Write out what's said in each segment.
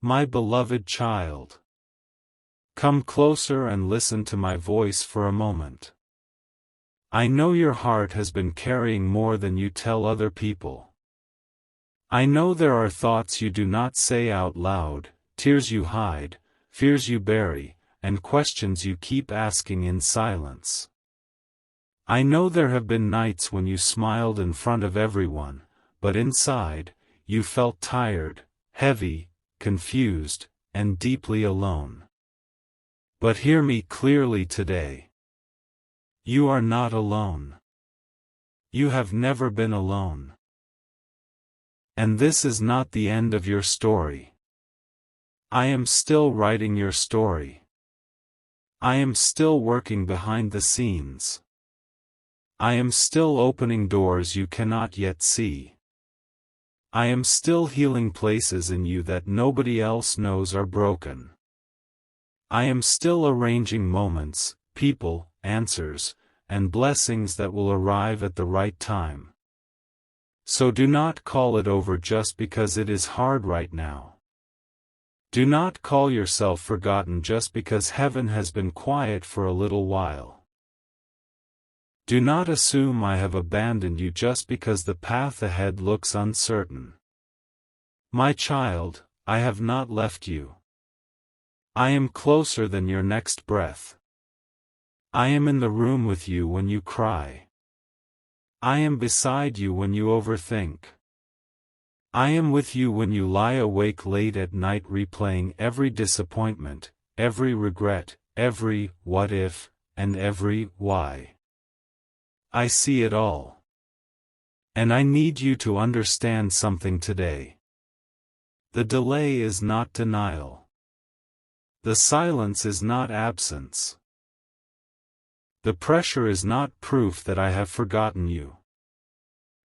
My beloved child, come closer and listen to my voice for a moment. I know your heart has been carrying more than you tell other people. I know there are thoughts you do not say out loud, tears you hide, fears you bury, and questions you keep asking in silence. I know there have been nights when you smiled in front of everyone, but inside, you felt tired, heavy, confused, and deeply alone. But hear me clearly today. You are not alone. You have never been alone. And this is not the end of your story. I am still writing your story. I am still working behind the scenes. I am still opening doors you cannot yet see. I am still healing places in you that nobody else knows are broken. I am still arranging moments, people, answers, and blessings that will arrive at the right time. So do not call it over just because it is hard right now. Do not call yourself forgotten just because heaven has been quiet for a little while. Do not assume I have abandoned you just because the path ahead looks uncertain. My child, I have not left you. I am closer than your next breath. I am in the room with you when you cry. I am beside you when you overthink. I am with you when you lie awake late at night replaying every disappointment, every regret, every what if, and every why. I see it all. And I need you to understand something today. The delay is not denial. The silence is not absence. The pressure is not proof that I have forgotten you.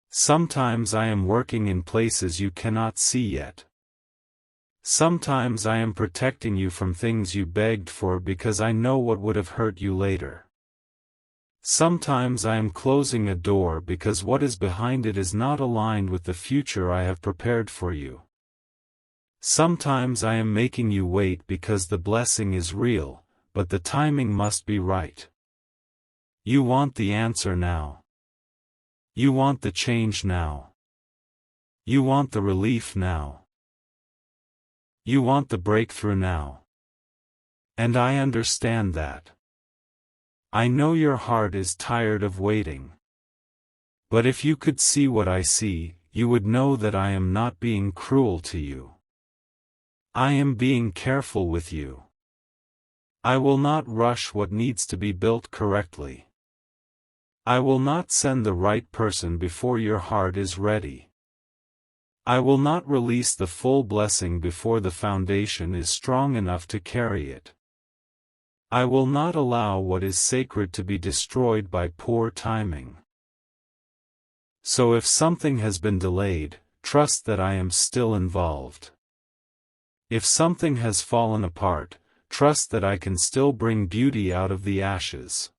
Sometimes I am working in places you cannot see yet. Sometimes I am protecting you from things you begged for because I know what would have hurt you later. Sometimes I am closing a door because what is behind it is not aligned with the future I have prepared for you. Sometimes I am making you wait because the blessing is real, but the timing must be right. You want the answer now. You want the change now. You want the relief now. You want the breakthrough now. And I understand that. I know your heart is tired of waiting. But if you could see what I see, you would know that I am not being cruel to you. I am being careful with you. I will not rush what needs to be built correctly. I will not send the right person before your heart is ready. I will not release the full blessing before the foundation is strong enough to carry it. I will not allow what is sacred to be destroyed by poor timing. So if something has been delayed, trust that I am still involved. If something has fallen apart, trust that I can still bring beauty out of the ashes.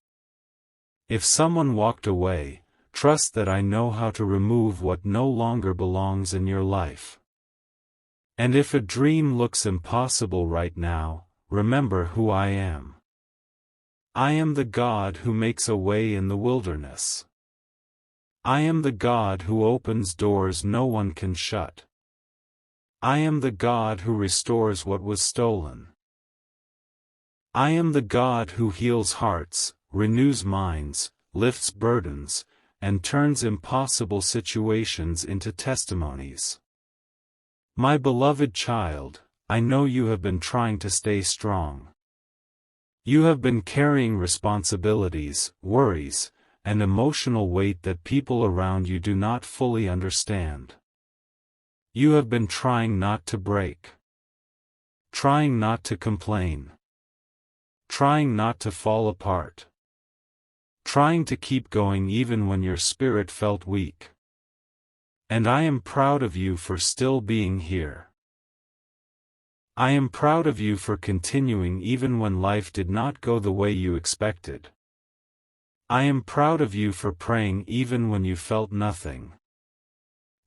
If someone walked away, trust that I know how to remove what no longer belongs in your life. And if a dream looks impossible right now, remember who I am. I am the God who makes a way in the wilderness. I am the God who opens doors no one can shut. I am the God who restores what was stolen. I am the God who heals hearts, renews minds, lifts burdens, and turns impossible situations into testimonies. My beloved child, I know you have been trying to stay strong. You have been carrying responsibilities, worries, and emotional weight that people around you do not fully understand. You have been trying not to break. Trying not to complain. Trying not to fall apart. Trying to keep going even when your spirit felt weak. And I am proud of you for still being here. I am proud of you for continuing even when life did not go the way you expected. I am proud of you for praying even when you felt nothing.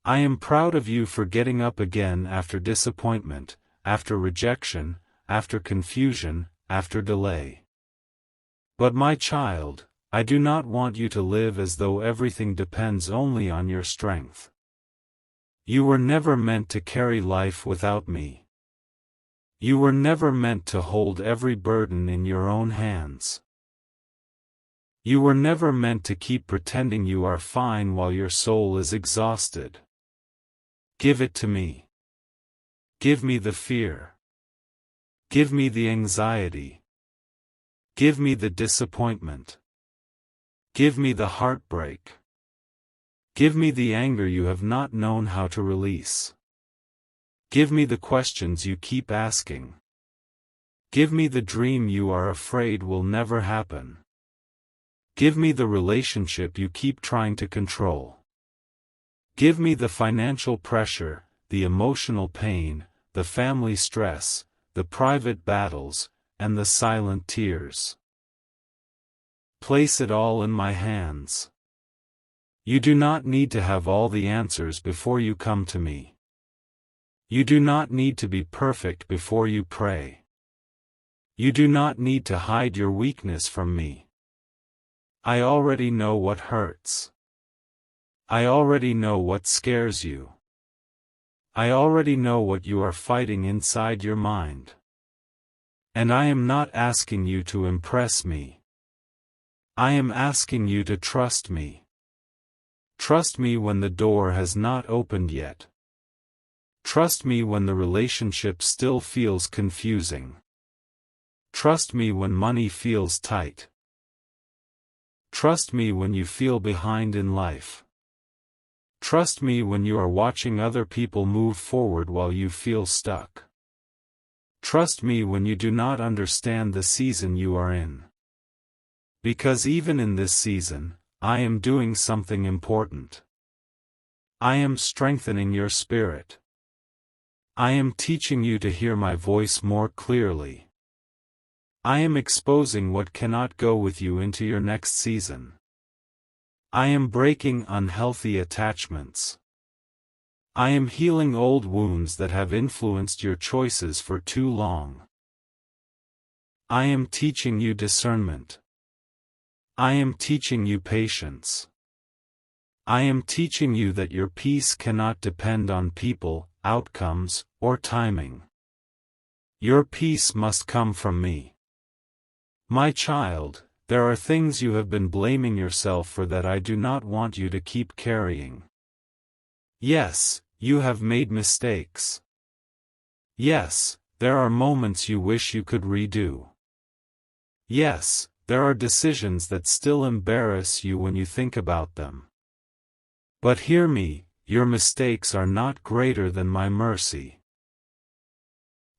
I am proud of you for getting up again after disappointment, after rejection, after confusion, after delay. But my child, I do not want you to live as though everything depends only on your strength. You were never meant to carry life without me. You were never meant to hold every burden in your own hands. You were never meant to keep pretending you are fine while your soul is exhausted. Give it to me. Give me the fear. Give me the anxiety. Give me the disappointment. Give me the heartbreak. Give me the anger you have not known how to release. Give me the questions you keep asking. Give me the dream you are afraid will never happen. Give me the relationship you keep trying to control. Give me the financial pressure, the emotional pain, the family stress, the private battles, and the silent tears. Place it all in my hands. You do not need to have all the answers before you come to me. You do not need to be perfect before you pray. You do not need to hide your weakness from me. I already know what hurts. I already know what scares you. I already know what you are fighting inside your mind. And I am not asking you to impress me. I am asking you to trust me. Trust me when the door has not opened yet. Trust me when the relationship still feels confusing. Trust me when money feels tight. Trust me when you feel behind in life. Trust me when you are watching other people move forward while you feel stuck. Trust me when you do not understand the season you are in. Because even in this season, I am doing something important. I am strengthening your spirit. I am teaching you to hear my voice more clearly. I am exposing what cannot go with you into your next season. I am breaking unhealthy attachments. I am healing old wounds that have influenced your choices for too long. I am teaching you discernment. I am teaching you patience. I am teaching you that your peace cannot depend on people, outcomes, or timing. Your peace must come from me. My child, there are things you have been blaming yourself for that I do not want you to keep carrying. Yes, you have made mistakes. Yes, there are moments you wish you could redo. Yes, there are decisions that still embarrass you when you think about them. But hear me, your mistakes are not greater than my mercy.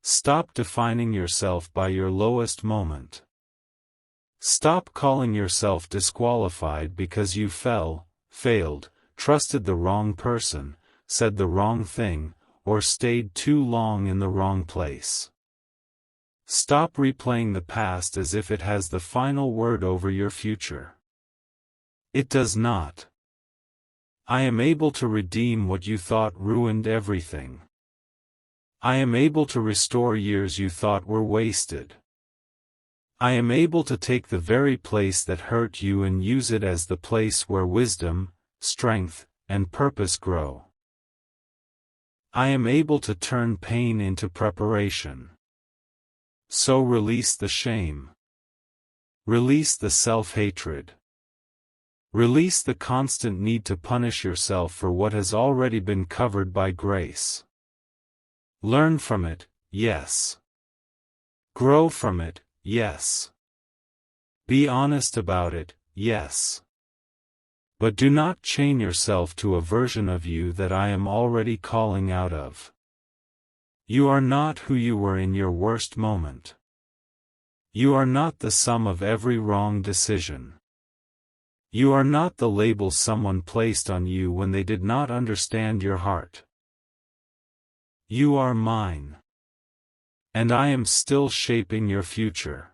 Stop defining yourself by your lowest moment. Stop calling yourself disqualified because you failed, trusted the wrong person, said the wrong thing, or stayed too long in the wrong place. Stop replaying the past as if it has the final word over your future. It does not. I am able to redeem what you thought ruined everything. I am able to restore years you thought were wasted. I am able to take the very place that hurt you and use it as the place where wisdom, strength, and purpose grow. I am able to turn pain into preparation. So release the shame. Release the self-hatred. Release the constant need to punish yourself for what has already been covered by grace. Learn from it, yes. Grow from it, yes. Be honest about it, yes. But do not chain yourself to a version of you that I am already calling out of. You are not who you were in your worst moment. You are not the sum of every wrong decision. You are not the label someone placed on you when they did not understand your heart. You are mine. And I am still shaping your future.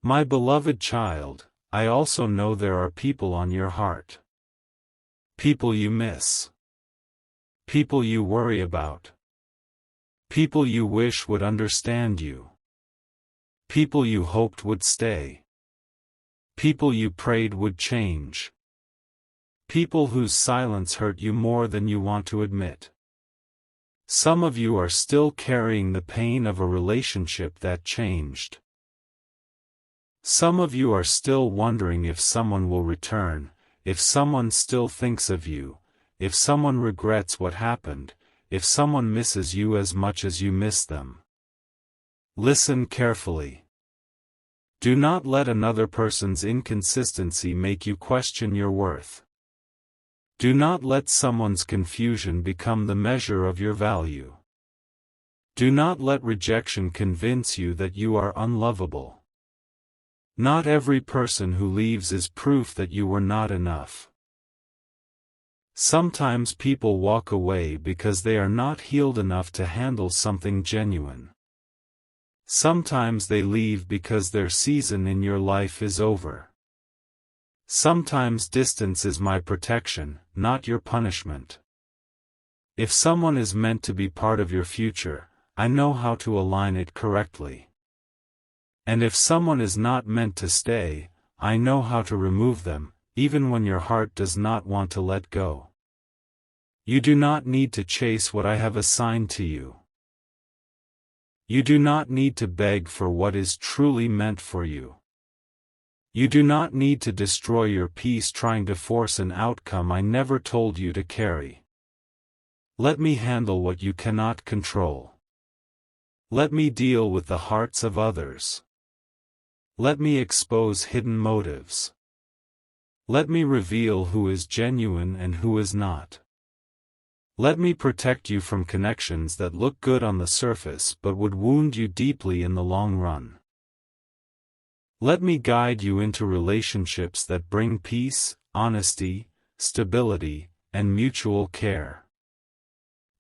My beloved child, I also know there are people on your heart. People you miss. People you worry about. People you wish would understand you. People you hoped would stay. People you prayed would change. People whose silence hurt you more than you want to admit. Some of you are still carrying the pain of a relationship that changed. Some of you are still wondering if someone will return, if someone still thinks of you, if someone regrets what happened, if someone misses you as much as you miss them. Listen carefully. Do not let another person's inconsistency make you question your worth. Do not let someone's confusion become the measure of your value. Do not let rejection convince you that you are unlovable. Not every person who leaves is proof that you were not enough. Sometimes people walk away because they are not healed enough to handle something genuine. Sometimes they leave because their season in your life is over. Sometimes distance is my protection, not your punishment. If someone is meant to be part of your future, I know how to align it correctly. And if someone is not meant to stay, I know how to remove them, even when your heart does not want to let go. You do not need to chase what I have assigned to you. You do not need to beg for what is truly meant for you. You do not need to destroy your peace trying to force an outcome I never told you to carry. Let me handle what you cannot control. Let me deal with the hearts of others. Let me expose hidden motives. Let me reveal who is genuine and who is not. Let me protect you from connections that look good on the surface but would wound you deeply in the long run. Let me guide you into relationships that bring peace, honesty, stability, and mutual care.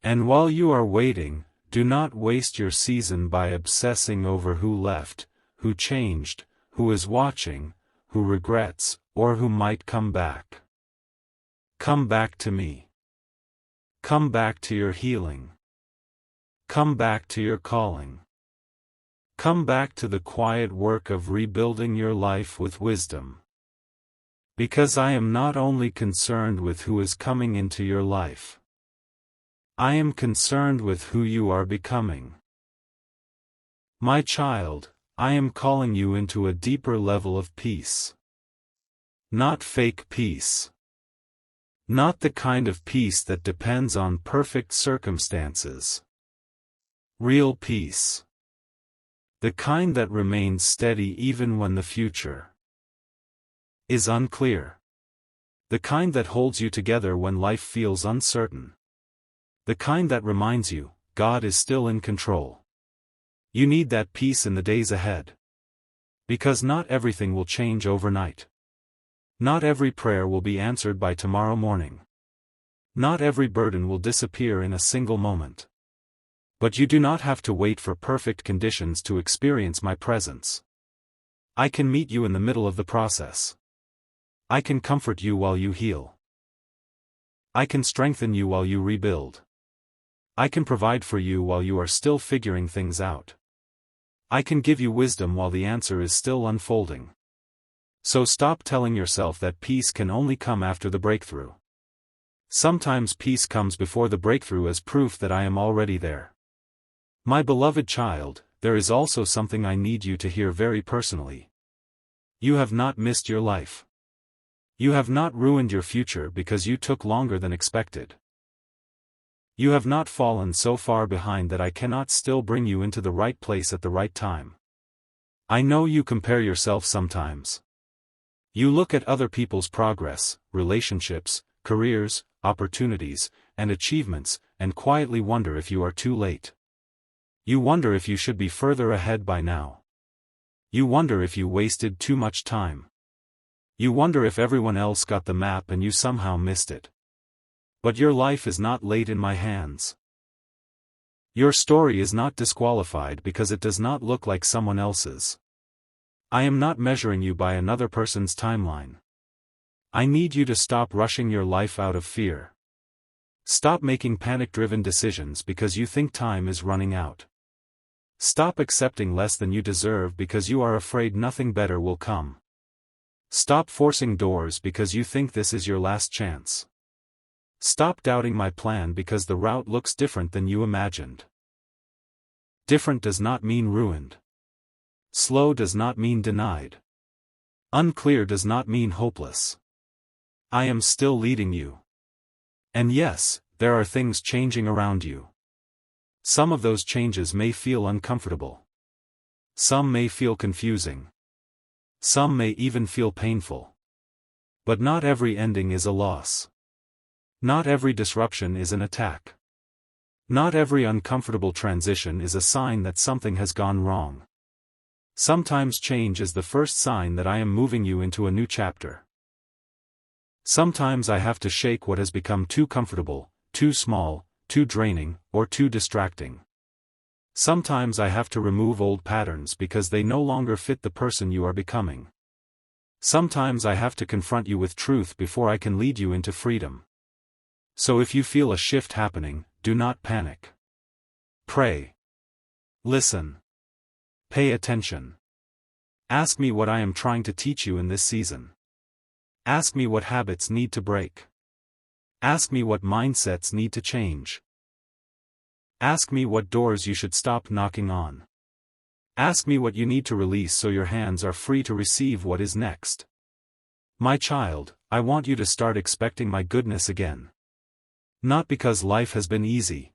And while you are waiting, do not waste your season by obsessing over who left, who changed, who is watching, who regrets, or who might come back. Come back to me. Come back to your healing. Come back to your calling. Come back to the quiet work of rebuilding your life with wisdom. Because I am not only concerned with who is coming into your life. I am concerned with who you are becoming. My child, I am calling you into a deeper level of peace. Not fake peace. Not the kind of peace that depends on perfect circumstances. Real peace. The kind that remains steady even when the future is unclear. The kind that holds you together when life feels uncertain. The kind that reminds you, God is still in control. You need that peace in the days ahead. Because not everything will change overnight. Not every prayer will be answered by tomorrow morning. Not every burden will disappear in a single moment. But you do not have to wait for perfect conditions to experience my presence. I can meet you in the middle of the process. I can comfort you while you heal. I can strengthen you while you rebuild. I can provide for you while you are still figuring things out. I can give you wisdom while the answer is still unfolding. So stop telling yourself that peace can only come after the breakthrough. Sometimes peace comes before the breakthrough as proof that I am already there. My beloved child, there is also something I need you to hear very personally. You have not missed your life. You have not ruined your future because you took longer than expected. You have not fallen so far behind that I cannot still bring you into the right place at the right time. I know you compare yourself sometimes. You look at other people's progress, relationships, careers, opportunities, and achievements, and quietly wonder if you are too late. You wonder if you should be further ahead by now. You wonder if you wasted too much time. You wonder if everyone else got the map and you somehow missed it. But your life is not late in my hands. Your story is not disqualified because it does not look like someone else's. I am not measuring you by another person's timeline. I need you to stop rushing your life out of fear. Stop making panic-driven decisions because you think time is running out. Stop accepting less than you deserve because you are afraid nothing better will come. Stop forcing doors because you think this is your last chance. Stop doubting my plan because the route looks different than you imagined. Different does not mean ruined. Slow does not mean denied. Unclear does not mean hopeless. I am still leading you. And yes, there are things changing around you. Some of those changes may feel uncomfortable. Some may feel confusing. Some may even feel painful. But not every ending is a loss. Not every disruption is an attack. Not every uncomfortable transition is a sign that something has gone wrong. Sometimes change is the first sign that I am moving you into a new chapter. Sometimes I have to shake what has become too comfortable, too small, too draining, or too distracting. Sometimes I have to remove old patterns because they no longer fit the person you are becoming. Sometimes I have to confront you with truth before I can lead you into freedom. So if you feel a shift happening, do not panic. Pray. Listen. Pay attention. Ask me what I am trying to teach you in this season. Ask me what habits need to break. Ask me what mindsets need to change. Ask me what doors you should stop knocking on. Ask me what you need to release so your hands are free to receive what is next. My child, I want you to start expecting my goodness again. Not because life has been easy.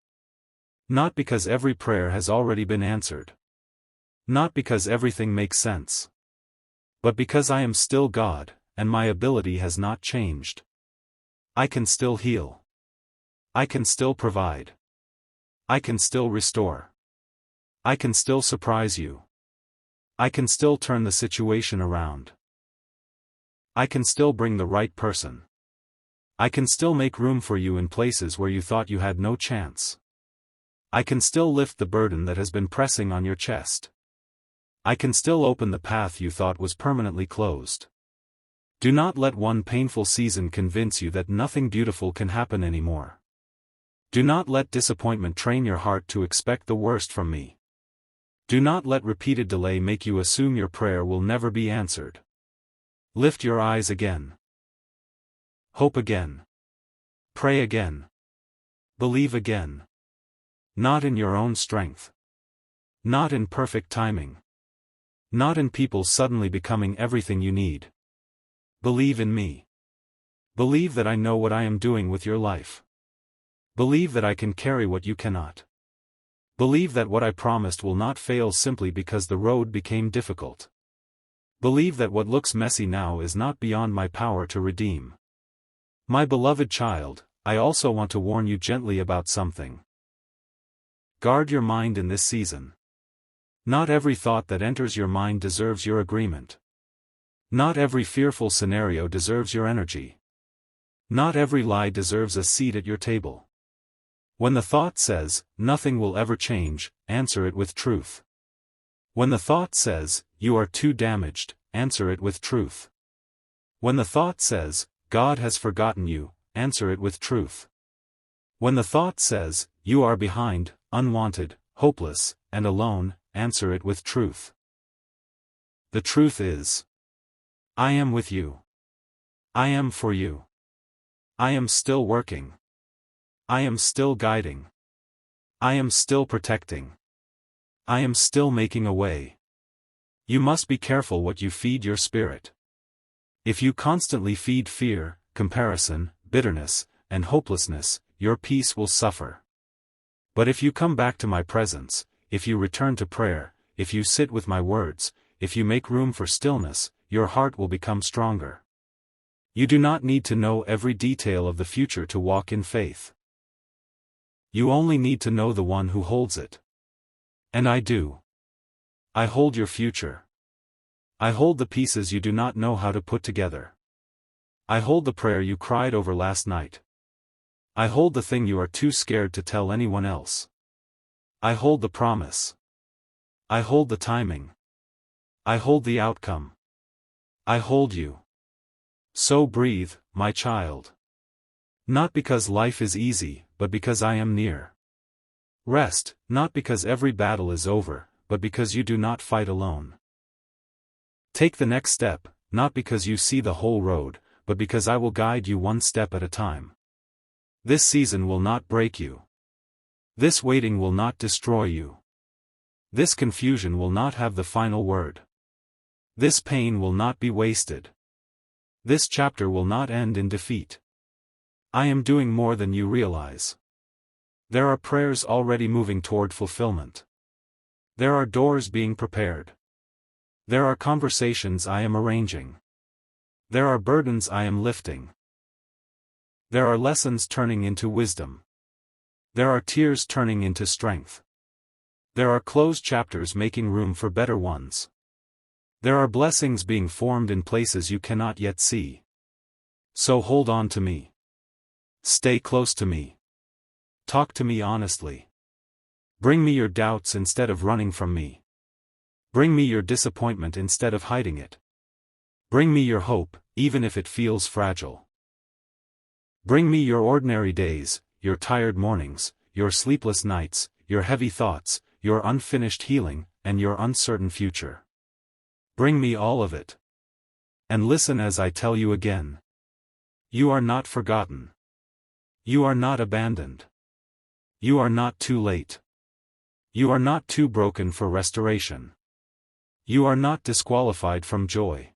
Not because every prayer has already been answered. Not because everything makes sense. But because I am still God, and my ability has not changed. I can still heal. I can still provide. I can still restore. I can still surprise you. I can still turn the situation around. I can still bring the right person. I can still make room for you in places where you thought you had no chance. I can still lift the burden that has been pressing on your chest. I can still open the path you thought was permanently closed. Do not let one painful season convince you that nothing beautiful can happen anymore. Do not let disappointment train your heart to expect the worst from me. Do not let repeated delay make you assume your prayer will never be answered. Lift your eyes again. Hope again. Pray again. Believe again. Not in your own strength. Not in perfect timing. Not in people suddenly becoming everything you need. Believe in me. Believe that I know what I am doing with your life. Believe that I can carry what you cannot. Believe that what I promised will not fail simply because the road became difficult. Believe that what looks messy now is not beyond my power to redeem. My beloved child, I also want to warn you gently about something. Guard your mind in this season. Not every thought that enters your mind deserves your agreement. Not every fearful scenario deserves your energy. Not every lie deserves a seat at your table. When the thought says, nothing will ever change, answer it with truth. When the thought says, you are too damaged, answer it with truth. When the thought says, God has forgotten you, answer it with truth. When the thought says, you are behind, unwanted, hopeless, and alone, answer it with truth. The truth is, I am with you. I am for you. I am still working. I am still guiding. I am still protecting. I am still making a way. You must be careful what you feed your spirit. If you constantly feed fear, comparison, bitterness, and hopelessness, your peace will suffer. But if you come back to my presence, if you return to prayer, if you sit with my words, if you make room for stillness, your heart will become stronger. You do not need to know every detail of the future to walk in faith. You only need to know the one who holds it. And I do. I hold your future. I hold the pieces you do not know how to put together. I hold the prayer you cried over last night. I hold the thing you are too scared to tell anyone else. I hold the promise. I hold the timing. I hold the outcome. I hold you. So breathe, my child. Not because life is easy, but because I am near. Rest, not because every battle is over, but because you do not fight alone. Take the next step, not because you see the whole road, but because I will guide you one step at a time. This season will not break you. This waiting will not destroy you. This confusion will not have the final word. This pain will not be wasted. This chapter will not end in defeat. I am doing more than you realize. There are prayers already moving toward fulfillment. There are doors being prepared. There are conversations I am arranging. There are burdens I am lifting. There are lessons turning into wisdom. There are tears turning into strength. There are closed chapters making room for better ones. There are blessings being formed in places you cannot yet see. So hold on to me. Stay close to me. Talk to me honestly. Bring me your doubts instead of running from me. Bring me your disappointment instead of hiding it. Bring me your hope, even if it feels fragile. Bring me your ordinary days, your tired mornings, your sleepless nights, your heavy thoughts, your unfinished healing, and your uncertain future. Bring me all of it. And listen as I tell you again. You are not forgotten. You are not abandoned. You are not too late. You are not too broken for restoration. You are not disqualified from joy.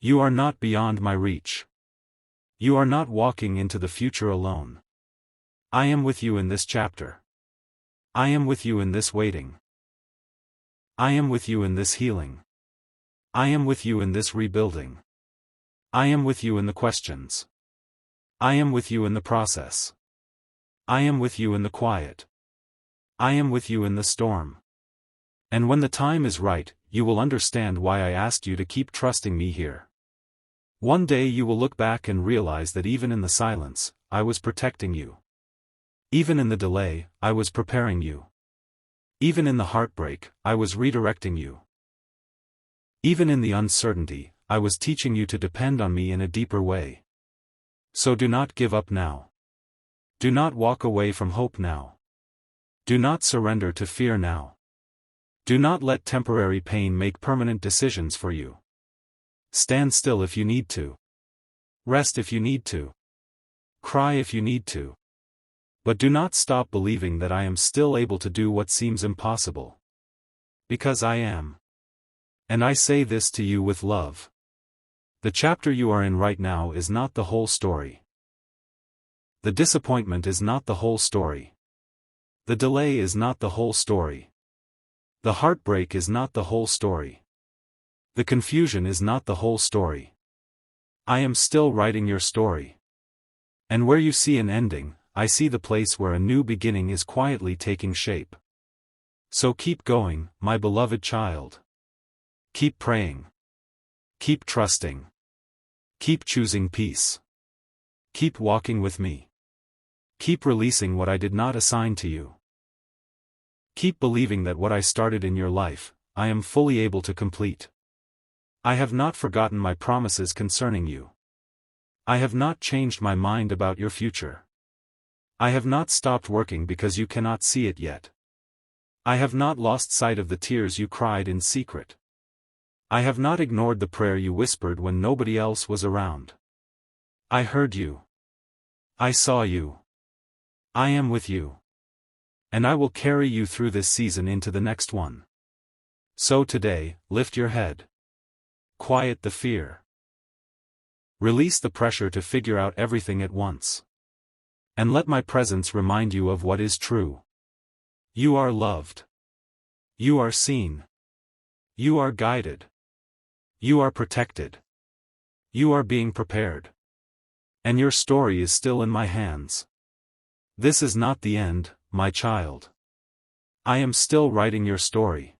You are not beyond my reach. You are not walking into the future alone. I am with you in this chapter. I am with you in this waiting. I am with you in this healing. I am with you in this rebuilding. I am with you in the questions. I am with you in the process. I am with you in the quiet. I am with you in the storm. And when the time is right, you will understand why I asked you to keep trusting me here. One day you will look back and realize that even in the silence, I was protecting you. Even in the delay, I was preparing you. Even in the heartbreak, I was redirecting you. Even in the uncertainty, I was teaching you to depend on me in a deeper way. So do not give up now. Do not walk away from hope now. Do not surrender to fear now. Do not let temporary pain make permanent decisions for you. Stand still if you need to. Rest if you need to. Cry if you need to. But do not stop believing that I am still able to do what seems impossible. Because I am. And I say this to you with love. The chapter you are in right now is not the whole story. The disappointment is not the whole story. The delay is not the whole story. The heartbreak is not the whole story. The confusion is not the whole story. I am still writing your story. And where you see an ending, I see the place where a new beginning is quietly taking shape. So keep going, my beloved child. Keep praying. Keep trusting. Keep choosing peace. Keep walking with me. Keep releasing what I did not assign to you. Keep believing that what I started in your life, I am fully able to complete. I have not forgotten my promises concerning you. I have not changed my mind about your future. I have not stopped working because you cannot see it yet. I have not lost sight of the tears you cried in secret. I have not ignored the prayer you whispered when nobody else was around. I heard you. I saw you. I am with you. And I will carry you through this season into the next one. So today, lift your head. Quiet the fear. Release the pressure to figure out everything at once. And let my presence remind you of what is true. You are loved. You are seen. You are guided. You are protected. You are being prepared. And your story is still in my hands. This is not the end, my child. I am still writing your story.